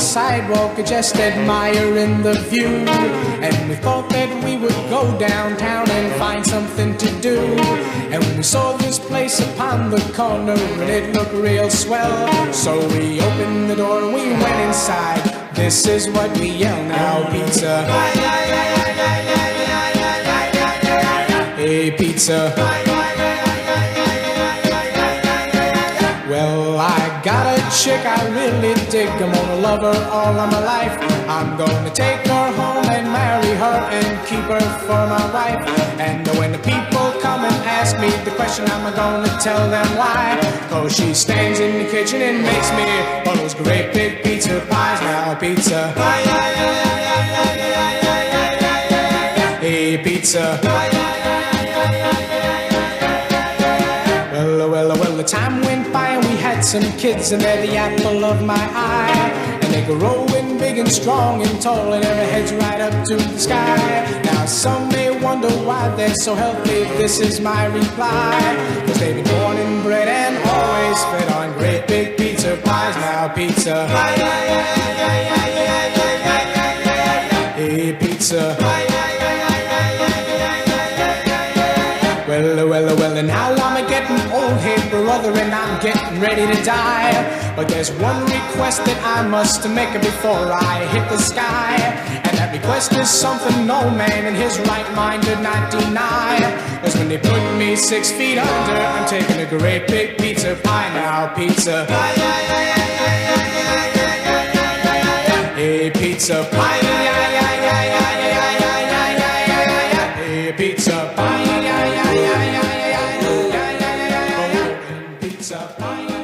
sidewalk, just admiring the view. And we thought that we would go downtown and find something to do. And we saw this place upon the corner and it looked real swell. So we opened the door and we went inside. This is what we yell now, pizza. Hey, pizza. Well, I got a chick I really dig. I'm gonna love her all of my life. I'm gonna take her home and marry her and keep her for my wife. And when the people come and ask me the question, I'm gonna tell them why. Cause she stands in the kitchen and makes me all those great big pizza pies. Now, pizza. Hey, pizza. Well, the time went by and we had some kids, and they're the apple of my eye. And they grow growing big and strong and tall, and their heads right up to the sky. Now some may wonder why they're so healthy. This is my reply: 'cause they've been born and bred and always fed on great big pizza pies. Now pizza, hey pizza. Well, and now I'm getting old, hey brother, and I'm getting ready to die. But there's one request that I must make before I hit the sky. And that request is something no man in his right mind did not deny. 'Cause when they put me 6 feet under, I'm taking a great big pizza pie. Now pizza, hey pizza pie, hey pizza pie. Pizza pie.